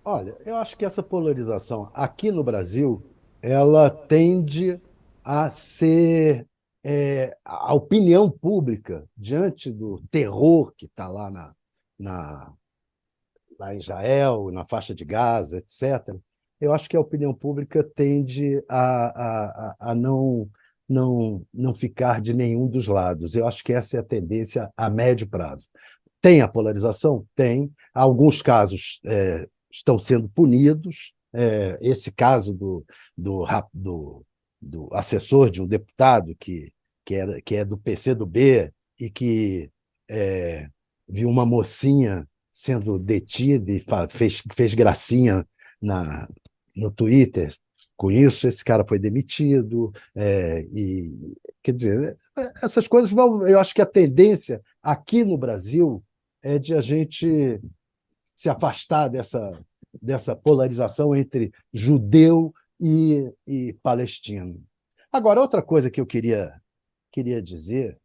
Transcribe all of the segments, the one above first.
Olha, eu acho que essa polarização aqui no Brasil, ela tende a ser a opinião pública diante do terror que está na, lá em Israel, na faixa de Gaza, etc. Eu acho que a opinião pública tende a não ficar de nenhum dos lados. Eu acho que essa é a tendência a médio prazo. Tem a polarização? Tem. Alguns casos estão sendo punidos. Esse caso do assessor de um deputado que é do PCdoB e que é, viu uma mocinha sendo detida e fez gracinha na, no Twitter com isso, esse cara foi demitido. Quer dizer, essas coisas vão. Eu acho que a tendência aqui no Brasil é de a gente se afastar dessa polarização entre judeu e palestino. Agora, outra coisa que eu queria dizer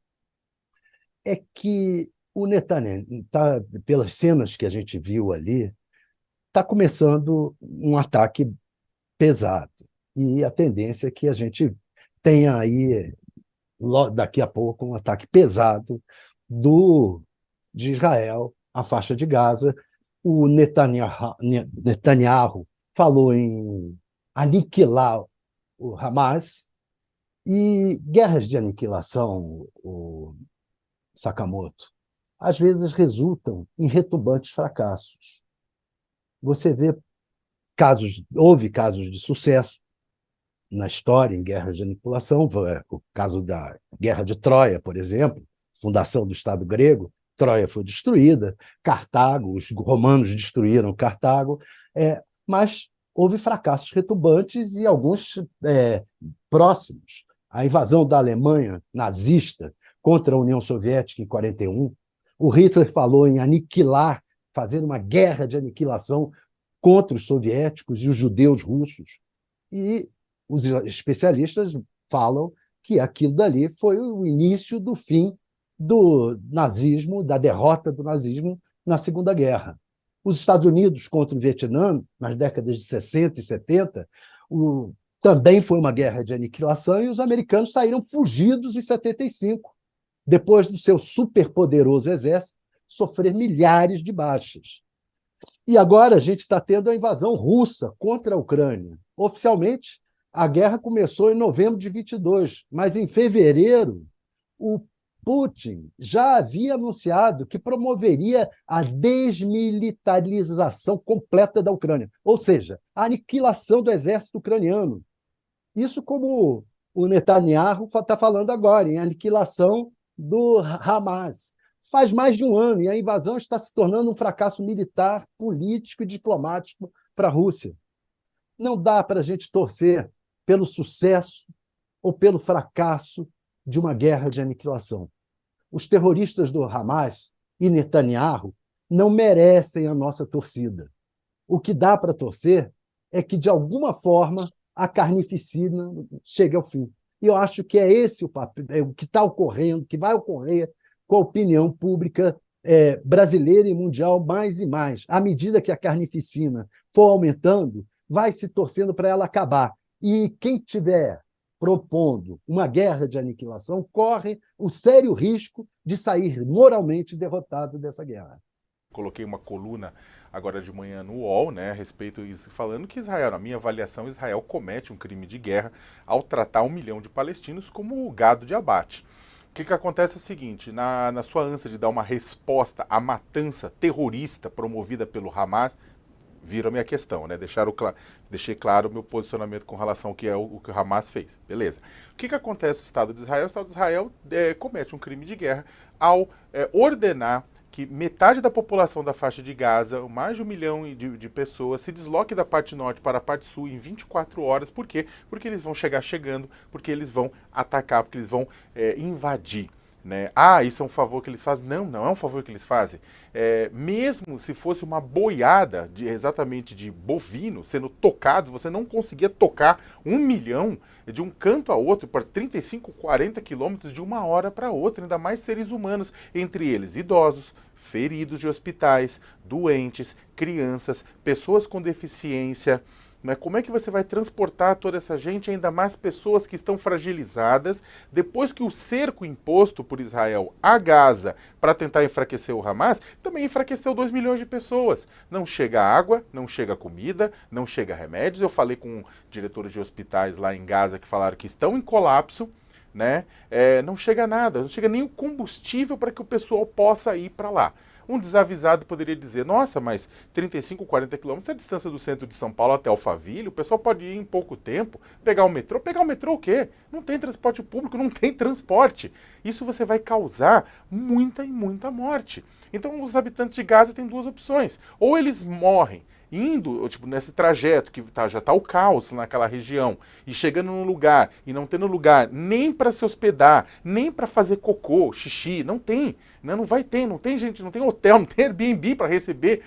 é que o Netanyahu, tá, pelas cenas que a gente viu ali, está começando um ataque pesado. E a tendência é que a gente tenha aí, daqui a pouco, um ataque pesado do, de Israel à faixa de Gaza. O Netanyahu falou em aniquilar o Hamas, e guerras de aniquilação, o Sakamoto, às vezes resultam em retumbantes fracassos. Você vê houve casos de sucesso na história em guerras de aniquilação, o caso da Guerra de Troia, por exemplo, fundação do Estado grego. Troia foi destruída, Cartago, os romanos destruíram Cartago, mas houve fracassos retumbantes e alguns próximos. A invasão da Alemanha nazista contra a União Soviética em 41, o Hitler falou em aniquilar, fazer uma guerra de aniquilação contra os soviéticos e os judeus russos. E os especialistas falam que aquilo dali foi o início do fim do nazismo, da derrota do nazismo na Segunda Guerra. Os Estados Unidos contra o Vietnã, nas décadas de 60 e 70, também foi uma guerra de aniquilação e os americanos saíram fugidos em 75, depois do seu superpoderoso exército sofrer milhares de baixas. E agora a gente está tendo a invasão russa contra a Ucrânia. Oficialmente, a guerra começou em novembro de 22, mas em fevereiro, o Putin já havia anunciado que promoveria a desmilitarização completa da Ucrânia, ou seja, a aniquilação do exército ucraniano. Isso como o Netanyahu está falando agora, em aniquilação do Hamas. Faz mais de um ano e a invasão está se tornando um fracasso militar, político e diplomático para a Rússia. Não dá para a gente torcer pelo sucesso ou pelo fracasso de uma guerra de aniquilação. Os terroristas do Hamas e Netanyahu não merecem a nossa torcida. O que dá para torcer é que, de alguma forma, a carnificina chegue ao fim. E eu acho que é esse o que está ocorrendo, que vai ocorrer com a opinião pública brasileira e mundial mais e mais. À medida que a carnificina for aumentando, vai se torcendo para ela acabar. E quem tiver propondo uma guerra de aniquilação corre o sério risco de sair moralmente derrotado dessa guerra. Coloquei uma coluna agora de manhã no UOL, né, a respeito, falando que Israel, na minha avaliação, Israel comete um crime de guerra ao tratar 1 milhão de palestinos como gado de abate. O que acontece é o seguinte, na sua ânsia de dar uma resposta à matança terrorista promovida pelo Hamas, viram a minha questão, né? Deixei claro o meu posicionamento com relação ao que é o que o Hamas fez. Beleza. O que acontece no Estado de Israel? O Estado de Israel comete um crime de guerra ao ordenar que metade da população da faixa de Gaza, mais de 1 milhão de pessoas, se desloque da parte norte para a parte sul em 24 horas. Por quê? Porque eles vão chegando, porque eles vão atacar, porque eles vão invadir. Né? Ah, isso é um favor que eles fazem? Não, não é um favor que eles fazem. Mesmo se fosse uma boiada exatamente de bovino sendo tocado, você não conseguia tocar 1 milhão de um canto a outro por 35, 40 quilômetros de uma hora para outra, ainda mais seres humanos, entre eles idosos, feridos de hospitais, doentes, crianças, pessoas com deficiência. Né? Como é que você vai transportar toda essa gente, ainda mais pessoas que estão fragilizadas, depois que o cerco imposto por Israel a Gaza para tentar enfraquecer o Hamas, também enfraqueceu 2 milhões de pessoas. Não chega água, não chega comida, não chega remédios. Eu falei com diretores de hospitais lá em Gaza que falaram que estão em colapso, né? Não chega nada, não chega nem o combustível para que o pessoal possa ir para lá. Um desavisado poderia dizer, nossa, mas 35, 40 quilômetros é a distância do centro de São Paulo até Alphaville, o pessoal pode ir em pouco tempo, pegar o metrô. Pegar o metrô o quê? Não tem transporte público, não tem transporte. Isso você vai causar muita e muita morte. Então os habitantes de Gaza têm duas opções. Ou eles morrem indo, tipo, nesse trajeto que já está o caos naquela região, e chegando num lugar e não tendo lugar nem para se hospedar, nem para fazer cocô, xixi, não tem, né? Não vai ter, não tem gente, não tem hotel, não tem Airbnb para receber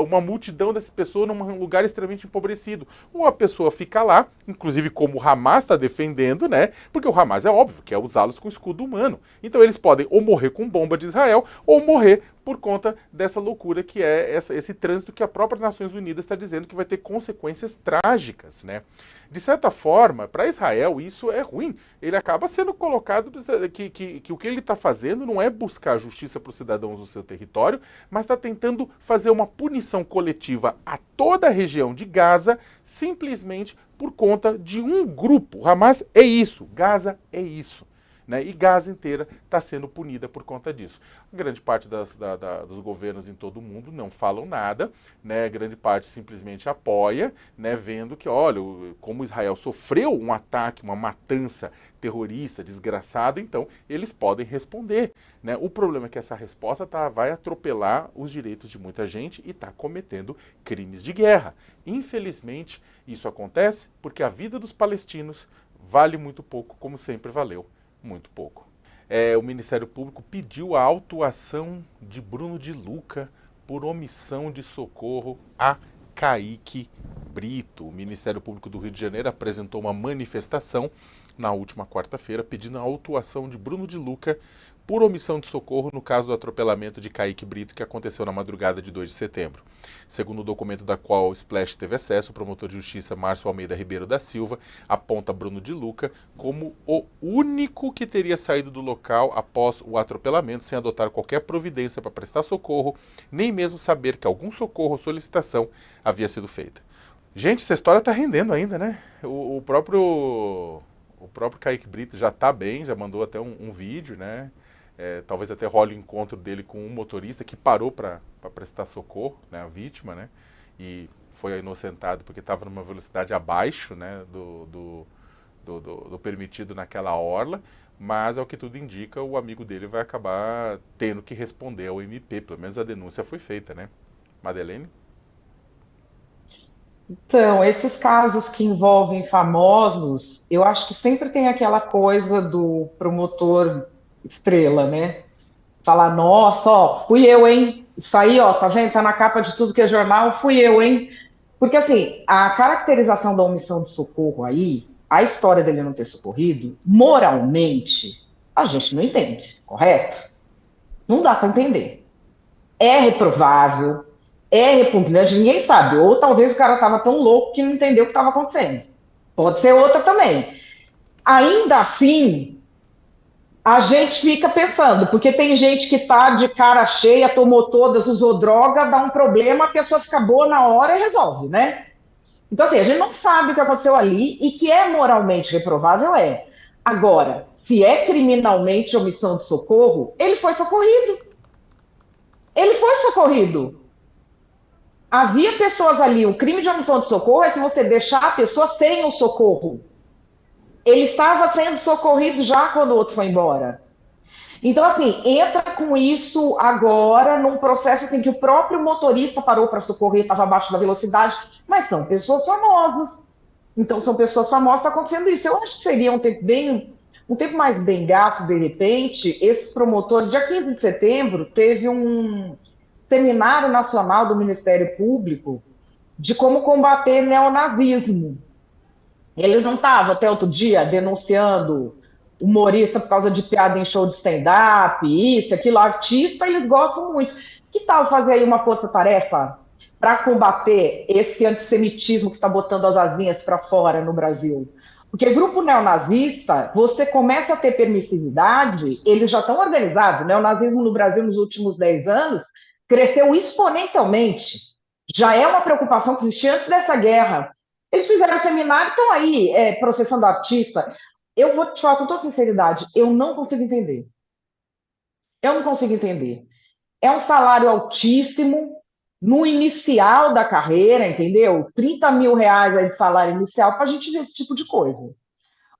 uma multidão dessas pessoas num lugar extremamente empobrecido. Ou a pessoa fica lá, inclusive como o Hamas está defendendo, né? Porque o Hamas é óbvio que é usá-los com escudo humano. Então eles podem ou morrer com bomba de Israel ou morrer por conta dessa loucura que é esse trânsito que a própria Nações Unidas está dizendo que vai ter consequências trágicas, né? De certa forma, para Israel isso é ruim. Ele acaba sendo colocado que o que ele está fazendo não é buscar justiça para os cidadãos do seu território, mas está tentando fazer uma punição coletiva a toda a região de Gaza, simplesmente por conta de um grupo. Hamas é isso, Gaza é isso. Né? E Gaza inteira está sendo punida por conta disso. Grande parte dos governos em todo o mundo não falam nada, né? Grande parte simplesmente apoia, né? Vendo que, olha, como Israel sofreu um ataque, uma matança terrorista, desgraçado, então eles podem responder. Né? O problema é que essa resposta vai atropelar os direitos de muita gente e está cometendo crimes de guerra. Infelizmente, isso acontece porque a vida dos palestinos vale muito pouco, como sempre valeu. Muito pouco. O Ministério Público pediu a autuação de Bruno de Luca por omissão de socorro a Kaique Brito. O Ministério Público do Rio de Janeiro apresentou uma manifestação na última quarta-feira pedindo a autuação de Bruno de Luca por omissão de socorro no caso do atropelamento de Kaique Brito que aconteceu na madrugada de 2 de setembro. Segundo o documento da qual o Splash teve acesso, o promotor de justiça Márcio Almeida Ribeiro da Silva aponta Bruno de Luca como o único que teria saído do local após o atropelamento sem adotar qualquer providência para prestar socorro, nem mesmo saber que algum socorro ou solicitação havia sido feita. Gente, essa história está rendendo ainda, né? O próprio Kaique Brito já está bem, já mandou até um vídeo, né? Talvez até role o encontro dele com um motorista que parou para prestar socorro, né, a vítima, né, e foi inocentado porque estava numa velocidade abaixo, né, do permitido naquela orla, mas ao que tudo indica o amigo dele vai acabar tendo que responder ao MP, pelo menos a denúncia foi feita, né? Madeleine? Então, esses casos que envolvem famosos, eu acho que sempre tem aquela coisa do promotor estrela, né? Falar, nossa, ó, fui eu, hein? Isso aí, ó, tá vendo? Tá na capa de tudo que é jornal, fui eu, hein? Porque, assim, a caracterização da omissão de socorro aí, a história dele não ter socorrido, moralmente, a gente não entende, correto? Não dá para entender. É reprovável, é repugnante, ninguém sabe. Ou talvez o cara estava tão louco que não entendeu o que estava acontecendo. Pode ser outra também. Ainda assim, a gente fica pensando, porque tem gente que tá de cara cheia, tomou todas, usou droga, dá um problema, a pessoa fica boa na hora e resolve, né? Então, assim, a gente não sabe o que aconteceu ali e que é moralmente reprovável é. Agora, se é criminalmente omissão de socorro, ele foi socorrido. Ele foi socorrido. Havia pessoas ali, o crime de omissão de socorro é se você deixar a pessoa sem o socorro. Ele estava sendo socorrido já quando o outro foi embora. Então, assim, entra com isso agora num processo em que o próprio motorista parou para socorrer, estava abaixo da velocidade, mas são pessoas famosas. Então, são pessoas famosas, está acontecendo isso. Eu acho que seria um tempo mais bem gasto, de repente, esses promotores, dia 15 de setembro, teve um seminário nacional do Ministério Público de como combater neonazismo. Eles não estavam até outro dia denunciando humorista por causa de piada em show de stand-up, isso, aquilo, artista, eles gostam muito. Que tal fazer aí uma força-tarefa para combater esse antissemitismo que está botando as asinhas para fora no Brasil? Porque grupo neonazista, você começa a ter permissividade, eles já estão organizados. O neonazismo no Brasil nos últimos 10 anos cresceu exponencialmente. Já é uma preocupação que existia antes dessa guerra. Eles fizeram um seminário, estão aí processando artista. Eu vou te falar com toda sinceridade, eu não consigo entender. Eu não consigo entender. É um salário altíssimo no inicial da carreira, entendeu? 30 mil reais aí de salário inicial para a gente ver esse tipo de coisa.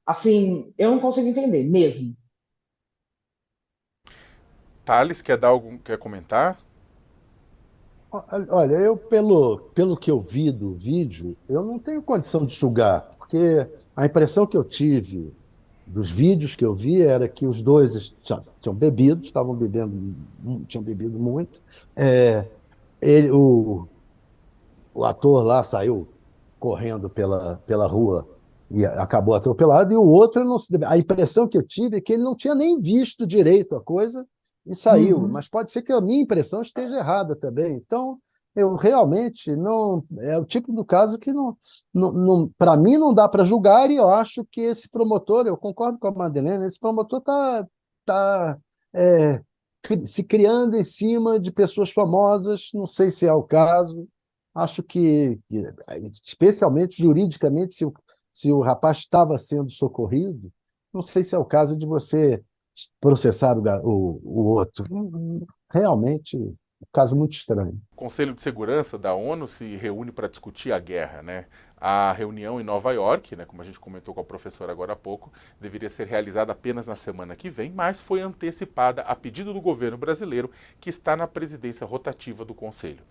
Assim, eu não consigo entender mesmo. Thales, quer comentar? Olha, eu, pelo que eu vi do vídeo, eu não tenho condição de julgar, porque a impressão que eu tive dos vídeos que eu vi era que os dois tinham bebido, estavam bebendo, tinham bebido muito. É, ele, o ator lá saiu correndo pela rua e acabou atropelado, e o outro, não se, a impressão que eu tive é que ele não tinha nem visto direito a coisa e saiu, Uhum. mas pode ser que a minha impressão esteja errada também. Então, eu realmente não. É o tipo do caso que para mim não dá para julgar, e eu acho que esse promotor, eu concordo com a Madeleine, esse promotor tá, é, se criando em cima de pessoas famosas, não sei se é o caso. Acho que, especialmente juridicamente, se o rapaz estava sendo socorrido, não sei se é o caso de você processar o outro. Realmente, um caso muito estranho. O Conselho de Segurança da ONU se reúne para discutir a guerra, né? A reunião em Nova York, né, como a gente comentou com a professora agora há pouco, deveria ser realizada apenas na semana que vem, mas foi antecipada a pedido do governo brasileiro, que está na presidência rotativa do Conselho.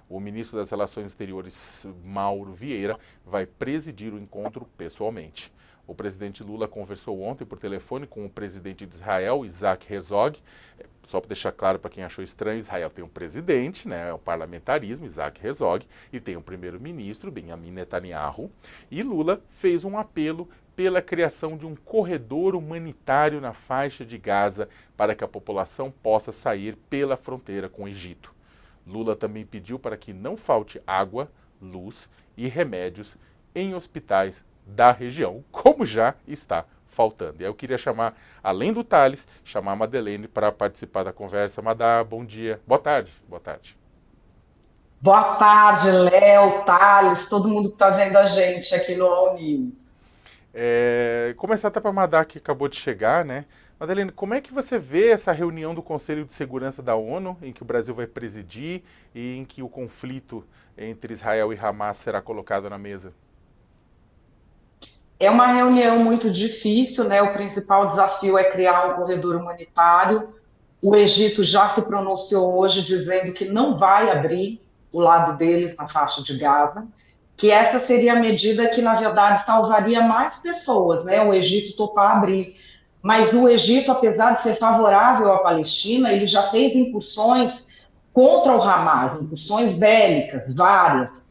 O ministro das Relações Exteriores, Mauro Vieira, vai presidir o encontro pessoalmente. O presidente Lula conversou ontem por telefone com o presidente de Israel, Isaac Herzog. Só para deixar claro para quem achou estranho, Israel tem um presidente, né, o parlamentarismo, Isaac Herzog, e tem um primeiro-ministro, Benjamin Netanyahu. E Lula fez um apelo pela criação de um corredor humanitário na faixa de Gaza para que a população possa sair pela fronteira com o Egito. Lula também pediu para que não falte água, luz e remédios em hospitais da região, como já está faltando. E aí eu queria chamar, além do Thales, chamar a Madeleine para participar da conversa. Madá, bom dia. Boa tarde. Boa tarde. Boa tarde, Léo, Thales, todo mundo que está vendo a gente aqui no All News. Começar até para a Madá, que acabou de chegar, né? Madeleine, como é que você vê essa reunião do Conselho de Segurança da ONU, em que o Brasil vai presidir e em que o conflito entre Israel e Hamas será colocado na mesa? É uma reunião muito difícil, né? O principal desafio é criar um corredor humanitário. O Egito já se pronunciou hoje dizendo que não vai abrir o lado deles na faixa de Gaza, que essa seria a medida que, na verdade, salvaria mais pessoas, né? O Egito topar abrir. Mas o Egito, apesar de ser favorável à Palestina, ele já fez incursões contra o Hamas, incursões bélicas, várias.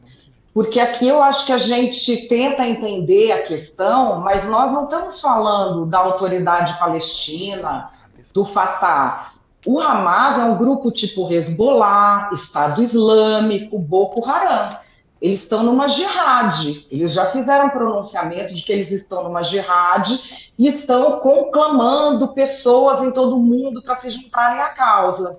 Porque aqui eu acho que a gente tenta entender a questão, mas nós não estamos falando da autoridade palestina, do Fatah. O Hamas é um grupo tipo Hezbollah, Estado Islâmico, Boko Haram. Eles estão numa jihad. Eles já fizeram um pronunciamento de que eles estão numa jihad e estão conclamando pessoas em todo o mundo para se juntarem à causa.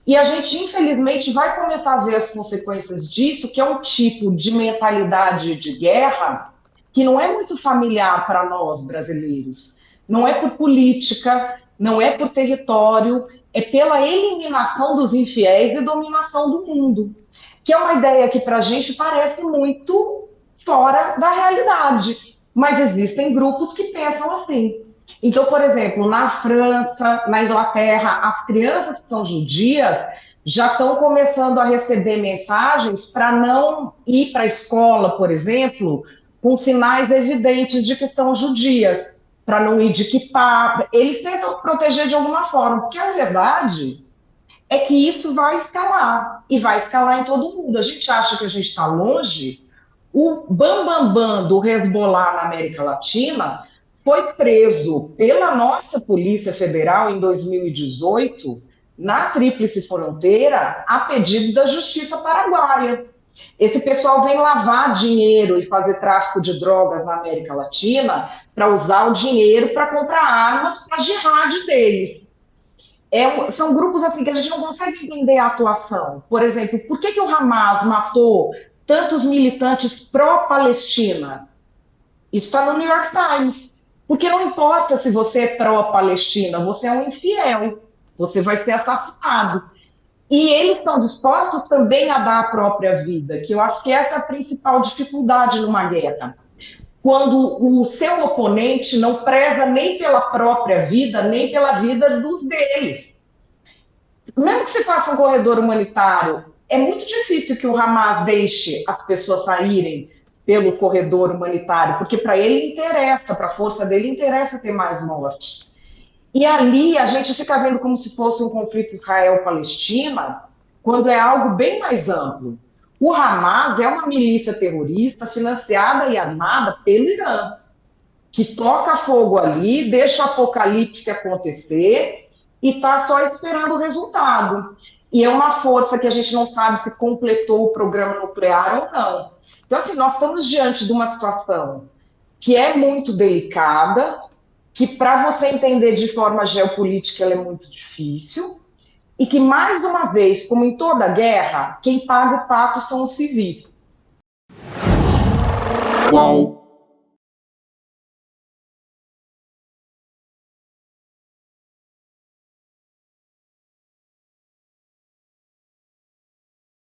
E a gente, infelizmente, vai começar a ver as consequências disso, que é um tipo de mentalidade de guerra que não é muito familiar para nós brasileiros. Não é por política, não é por território, é pela eliminação dos infiéis e dominação do mundo, que é uma ideia que para a gente parece muito fora da realidade. Mas existem grupos que pensam assim. Então, por exemplo, na França, na Inglaterra, as crianças que são judias já estão começando a receber mensagens para não ir para a escola, por exemplo, com sinais evidentes de que são judias. para não ir de equipar. Eles tentam proteger de alguma forma, porque a verdade é que isso vai escalar, e vai escalar em todo mundo. A gente acha que a gente está longe. O bambambam bam, bam do Hezbollah na América Latina foi preso pela nossa Polícia Federal em 2018, na Tríplice Fronteira, a pedido da Justiça Paraguaia. Esse pessoal vem lavar dinheiro e fazer tráfico de drogas na América Latina para usar o dinheiro para comprar armas para a jihad deles. São grupos assim que a gente não consegue entender a atuação. Por exemplo, por que o Hamas matou tantos militantes pró-Palestina? Isso está no New York Times. Porque não importa se você é pró-Palestina, você é um infiel, você vai ser assassinado. E eles estão dispostos também a dar a própria vida, que eu acho que essa é a principal dificuldade numa guerra. Quando o seu oponente não preza nem pela própria vida, nem pela vida dos deles. Mesmo que se faça um corredor humanitário, é muito difícil que o Hamas deixe as pessoas saírem pelo corredor humanitário, porque para ele interessa, para a força dele interessa ter mais mortes. E ali a gente fica vendo como se fosse um conflito Israel-Palestina, quando é algo bem mais amplo. O Hamas é uma milícia terrorista financiada e armada pelo Irã, que toca fogo ali, deixa o apocalipse acontecer e está só esperando o resultado. E é uma força que a gente não sabe se completou o programa nuclear ou não. Então, assim, nós estamos diante de uma situação que é muito delicada, que para você entender de forma geopolítica ela é muito difícil, e que, mais uma vez, como em toda guerra, quem paga o pato são os civis. Qual?